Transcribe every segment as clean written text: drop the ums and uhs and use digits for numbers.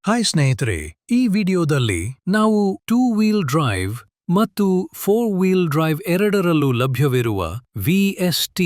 Hi ಸ್ನೇಹಿತರೆ, ಈ ವಿಡಿಯೋದಲ್ಲಿ ನಾವು 2 ವೀಲ್ ಡ್ರೈವ್ ಮತ್ತು 4 ವೀಲ್ ಡ್ರೈವ್ ಎರಡರಲ್ಲೂ ಲಭ್ಯವಿರುವ VST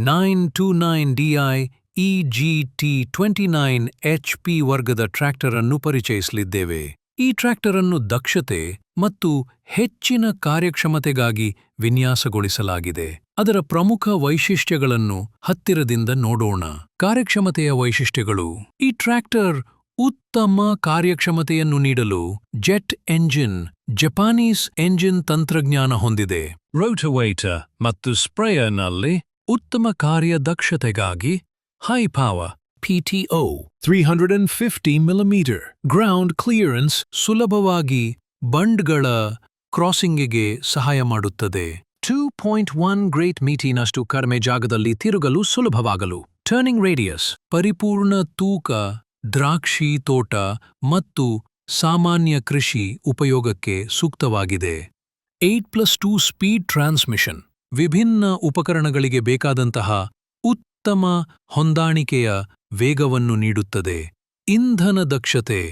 929DI EGT29 HP ವರ್ಗದ ಟ್ರ್ಯಾಕ್ಟರ್ ಅನ್ನು ಪರಿಚಯಿಸಲಿದ್ದೇವೆ. ಈ ಟ್ರ್ಯಾಕ್ಟರ್ ಅನ್ನು ದಕ್ಷತೆ ಮತ್ತು ಹೆಚ್ಚಿನ ಕಾರ್ಯಕ್ಷಮತೆಗಾಗಿ ವಿನ್ಯಾಸಗೊಳಿಸಲಾಗಿದೆ. ಅದರ ಪ್ರಮುಖ ವೈಶಿಷ್ಟ್ಯಗಳನ್ನು ಹತ್ತಿರದಿಂದ ನೋಡೋಣ. ಕಾರ್ಯಕ್ಷಮತೆಯ ವೈಶಿಷ್ಟ್ಯಗಳು: ಈ ಟ್ರ್ಯಾಕ್ಟರ್ ಉತ್ತಮ ಕಾರ್ಯಕ್ಷಮತೆಯನ್ನು ನೀಡಲು ಜೆಟ್ ಎಂಜಿನ್, ಜಪಾನೀಸ್ ಎಂಜಿನ್ ತಂತ್ರಜ್ಞಾನ ಹೊಂದಿದೆ. ರೋಟವೇಟರ್ ಮತ್ತು ಸ್ಪ್ರೇಯರ್ನಲ್ಲಿ ಉತ್ತಮ ಕಾರ್ಯದಕ್ಷತೆಗಾಗಿ high power PTO 350 mm ground clearance ಸುಲಭವಾಗಿ ಬಂಡ್ಗಳ ಕ್ರಾಸಿಂಗಿಗೆ ಸಹಾಯ ಮಾಡುತ್ತದೆ. 2.1 ಗ್ರೇಟ್ ಮೀಟರ್ನಷ್ಟು ಕಡಿಮೆ ಜಾಗದಲ್ಲಿ ತಿರುಗಲು ಸುಲಭವಾಗಲು. ಟರ್ನಿಂಗ್ ರೇಡಿಯಸ್ ಪರಿಪೂರ್ಣ ತೂಕ ದ್ರಾಕ್ಷಿ ತೋಟ ಮತ್ತು ಸಾಮಾನ್ಯ ಕೃಷಿ ಉಪಯೋಗಕ್ಕೆ ಸೂಕ್ತವಾಗಿದೆ. 8+2 ಸ್ಪೀಡ್ ಟ್ರಾನ್ಸ್ಮಿಷನ್ ವಿಭಿನ್ನ ಉಪಕರಣಗಳಿಗೆ ಬೇಕಾದಂತಹ ಉತ್ತಮ ಹೊಂದಾಣಿಕೆಯ ವೇಗವನ್ನು ನೀಡುತ್ತದೆ. ಇಂಧನ ದಕ್ಷತೆ: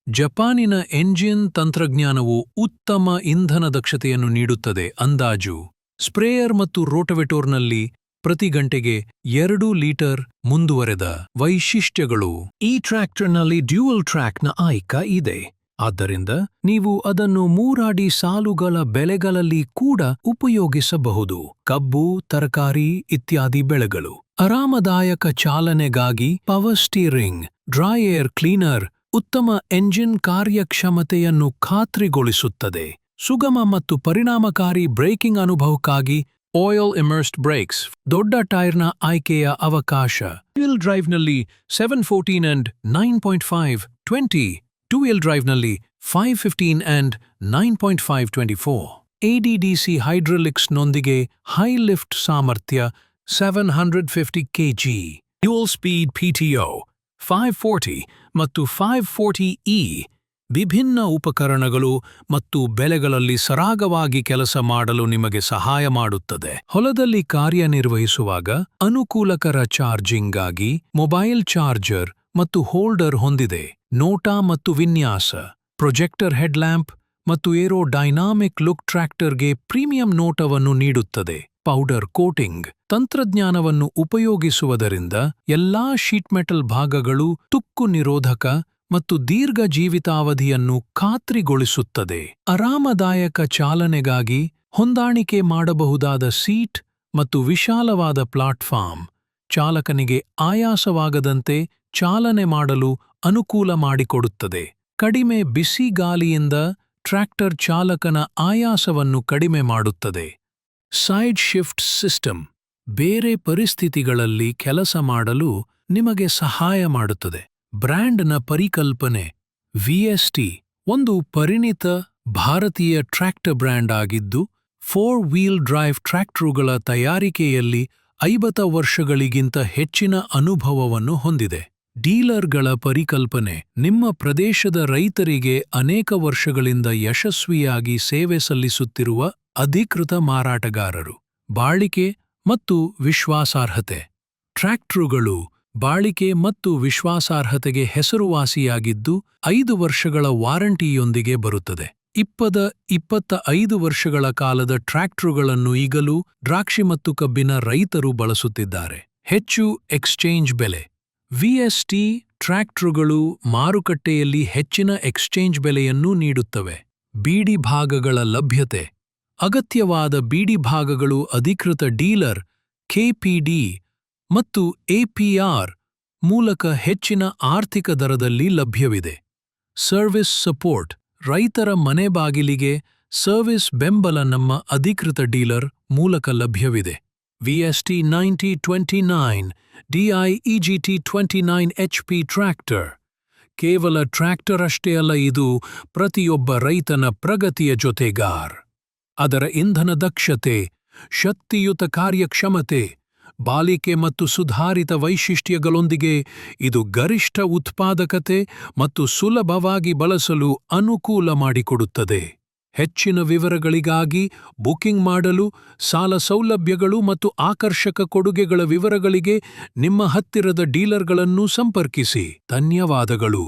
ಜಪಾನಿನ ಎಂಜಿನ್ ತಂತ್ರಜ್ಞಾನವು ಉತ್ತಮ ಇಂಧನ ದಕ್ಷತೆಯನ್ನು ನೀಡುತ್ತದೆ. ಅಂದಾಜು: ಸ್ಪ್ರೇಯರ್ ಮತ್ತು ರೋಟವೇಟರ್ನಲ್ಲಿ ಪ್ರತಿ ಗಂಟೆಗೆ 2 ಲೀಟರ್ ಮುಂದುವರೆದ. ವೈಶಿಷ್ಟ್ಯಗಳು: ಈ ಟ್ರ್ಯಾಕ್ಟರ್ನಲ್ಲಿ ಡ್ಯುಯಲ್ ಟ್ರ್ಯಾಕ್ನ ಆಯ್ಕೆ ಇದೆ, ಆದ್ದರಿಂದ ನೀವು ಅದನ್ನು 3 ಅಡಿ ಸಾಲುಗಳ ಬೆಳೆಗಳಲ್ಲಿ ಕೂಡ ಉಪಯೋಗಿಸಬಹುದು. ಕಬ್ಬು, ತರಕಾರಿ ಇತ್ಯಾದಿ ಬೆಳೆಗಳು. ಆರಾಮದಾಯಕ ಚಾಲನೆಗಾಗಿ power steering, dry air cleaner ಉತ್ತಮ ಎಂಜಿನ್ ಕಾರ್ಯಕ್ಷಮತೆಯನ್ನು ಖಾತ್ರಿಗೊಳಿಸುತ್ತದೆ. ಸುಗಮ ಮತ್ತು ಪರಿಣಾಮಕಾರಿ ಬ್ರೇಕಿಂಗ್ ಅನುಭವಕ್ಕಾಗಿ ಆಯಿಲ್ ಇಮರ್ಸ್ಡ್ ಬ್ರೇಕ್ಸ್. ದೊಡ್ಡ ಟೈರ್ನ ಆಯ್ಕೆಯ ಅವಕಾಶ: ವೀಲ್ ಡ್ರೈವ್ನಲ್ಲಿ 714 and 9.5 20, 2 ವೀಲ್ ಡ್ರೈವ್ನಲ್ಲಿ 515 and 9.5 24. ADDC ಹೈಡ್ರಾಲಿಕ್ಸ್ನೊಂದಿಗೆ ಹೈ ಲಿಫ್ಟ್ ಸಾಮರ್ಥ್ಯ 750 kg. ಡ್ಯುಯಲ್ ಸ್ಪೀಡ್ PTO 540 ಮತ್ತು 540E. ವಿಭಿನ್ನ ಉಪಕರಣಗಳು ಮತ್ತು ಬೆಳೆಗಳಲ್ಲಿ ಸರಾಗವಾಗಿ ಕೆಲಸ ಮಾಡಲು ನಿಮಗೆ ಸಹಾಯ ಮಾಡುತ್ತದೆ. ಹೊಲದಲ್ಲಿ ಕಾರ್ಯನಿರ್ವಹಿಸುವಾಗ ಅನುಕೂಲಕರ ಚಾರ್ಜಿಂಗ್ಗಾಗಿ ಮೊಬೈಲ್ ಚಾರ್ಜರ್ ಮತ್ತು ಹೋಲ್ಡರ್ ಹೊಂದಿದೆ. ನೋಟ ಮತ್ತು ವಿನ್ಯಾಸ: ಪ್ರೊಜೆಕ್ಟರ್ ಹೆಡ್ಲ್ಯಾಂಪ್ ಮತ್ತು ಏರೋ ಡೈನಾಮಿಕ್ ಲುಕ್ ಟ್ರ್ಯಾಕ್ಟರ್ಗೆ ಪ್ರೀಮಿಯಂ ನೋಟವನ್ನು ನೀಡುತ್ತದೆ. ಪೌಡರ್ ಕೋಟಿಂಗ್ ತಂತ್ರಜ್ಞಾನವನ್ನು ಉಪಯೋಗಿಸುವುದರಿಂದ ಎಲ್ಲಾ ಶೀಟ್ ಮೆಟಲ್ ಭಾಗಗಳು ತುಕ್ಕು ನಿರೋಧಕ ಮತ್ತು ದೀರ್ಘ ಜೀವಿತಾವಧಿಯನ್ನು ಖಾತ್ರಿಗೊಳಿಸುತ್ತದೆ. ಆರಾಮದಾಯಕ ಚಾಲನೆಗಾಗಿ ಹೊಂದಾಣಿಕೆ ಮಾಡಬಹುದಾದ ಸೀಟ್ ಮತ್ತು ವಿಶಾಲವಾದ ಪ್ಲಾಟ್ಫಾರ್ಮ್ ಚಾಲಕನಿಗೆ ಆಯಾಸವಾಗದಂತೆ ಚಾಲನೆ ಮಾಡಲು ಅನುಕೂಲ ಮಾಡಿಕೊಡುತ್ತದೆ. ಕಡಿಮೆ ಬಿಸಿ ಗಾಳಿಯಿಂದ ಟ್ರ್ಯಾಕ್ಟರ್ ಚಾಲಕನ ಆಯಾಸವನ್ನು ಕಡಿಮೆ ಮಾಡುತ್ತದೆ. ಸೈಡ್ ಶಿಫ್ಟ್ ಸಿಸ್ಟಮ್ ಬೇರೆ ಪರಿಸ್ಥಿತಿಗಳಲ್ಲಿ ಕೆಲಸ ಮಾಡಲು ನಿಮಗೆ ಸಹಾಯ ಮಾಡುತ್ತದೆ. ಬ್ರ್ಯಾಂಡ್ನ ಪರಿಕಲ್ಪನೆ: VST ಒಂದು ಪರಿಣಿತ ಭಾರತೀಯ ಟ್ರ್ಯಾಕ್ಟರ್ ಬ್ರ್ಯಾಂಡ್ ಆಗಿದ್ದು 4 ವೀಲ್ ಡ್ರೈವ್ ಟ್ರ್ಯಾಕ್ಟರುಗಳ ತಯಾರಿಕೆಯಲ್ಲಿ 50 ವರ್ಷಗಳಿಗಿಂತ ಹೆಚ್ಚಿನ ಅನುಭವವನ್ನು ಹೊಂದಿದೆ. ಡೀಲರ್ಗಳ ಪರಿಕಲ್ಪನೆ: ನಿಮ್ಮ ಪ್ರದೇಶದ ರೈತರಿಗೆ ಅನೇಕ ವರ್ಷಗಳಿಂದ ಯಶಸ್ವಿಯಾಗಿ ಸೇವೆ ಸಲ್ಲಿಸುತ್ತಿರುವ ಅಧಿಕೃತ ಮಾರಾಟಗಾರರು. ಬಾಳಿಕೆ ಮತ್ತು ವಿಶ್ವಾಸಾರ್ಹತೆ: ಟ್ರ್ಯಾಕ್ಟರುಗಳು ಬಾಳಿಕೆ ಮತ್ತು ವಿಶ್ವಾಸಾರ್ಹತೆಗೆ ಹೆಸರುವಾಸಿಯಾಗಿದ್ದು 5 ವರ್ಷಗಳ ವಾರಂಟಿಯೊಂದಿಗೆ ಬರುತ್ತದೆ. 20-25 ವರ್ಷಗಳ ಕಾಲದ ಟ್ರ್ಯಾಕ್ಟರುಗಳನ್ನು ಈಗಲೂ ದ್ರಾಕ್ಷಿ ಮತ್ತು ಕಬ್ಬಿನ ರೈತರು ಬಳಸುತ್ತಿದ್ದಾರೆ. ಹೆಚ್ಚು ಎಕ್ಸ್ಚೇಂಜ್ ಬೆಲೆ: VST ಟ್ರ್ಯಾಕ್ಟರುಗಳು ಮಾರುಕಟ್ಟೆಯಲ್ಲಿ ಹೆಚ್ಚಿನ ಎಕ್ಸ್ಚೇಂಜ್ ಬೆಲೆಯನ್ನು ನೀಡುತ್ತವೆ. ಬಿಡಿ ಭಾಗಗಳ ಲಭ್ಯತೆ: ಅಗತ್ಯವಾದ ಬಿಡಿ ಭಾಗಗಳು ಅಧಿಕೃತ ಡೀಲರ್ KPD ಮತ್ತು APR ಮೂಲಕ ಹೆಚ್ಚಿನ ಆರ್ಥಿಕ ದರದಲ್ಲಿ ಲಭ್ಯವಿದೆ. ಸರ್ವಿಸ್ ಸಪೋರ್ಟ್: ರೈತರ ಮನೆ ಬಾಗಿಲಿಗೆ ಸರ್ವಿಸ್ ಬೆಂಬಲ ನಮ್ಮ ಅಧಿಕೃತ ಡೀಲರ್ ಮೂಲಕ ಲಭ್ಯವಿದೆ. VST 9029 DI EGT29 HP tractor ಕೇವಲ ಟ್ರ್ಯಾಕ್ಟರ್ ಅಷ್ಟೇ ಅಲ್ಲ, ಇದು ಪ್ರತಿಯೊಬ್ಬ ರೈತನ ಪ್ರಗತಿಯ ಜೊತೆಗಾರ. ಅದರ ಇಂಧನ ದಕ್ಷತೆ, ಶಕ್ತಿಯುತ ಕಾರ್ಯಕ್ಷಮತೆ, ಬಾಳಿಕೆ ಮತ್ತು ಸುಧಾರಿತ ವೈಶಿಷ್ಟ್ಯಗಳೊಂದಿಗೆ ಇದು ಗರಿಷ್ಠ ಉತ್ಪಾದಕತೆ ಮತ್ತು ಸುಲಭವಾಗಿ ಬಳಸಲು ಅನುಕೂಲ ಮಾಡಿಕೊಡುತ್ತದೆ. ಹೆಚ್ಚಿನ ವಿವರಗಳಿಗಾಗಿ ಬುಕಿಂಗ್ ಮಾಡಲು, ಸಾಲ ಸೌಲಭ್ಯಗಳು ಮತ್ತು ಆಕರ್ಷಕ ಕೊಡುಗೆಗಳ ವಿವರಗಳಿಗೆ ನಿಮ್ಮ ಹತ್ತಿರದ ಡೀಲರ್ಗಳನ್ನು ಸಂಪರ್ಕಿಸಿ. ಧನ್ಯವಾದಗಳು.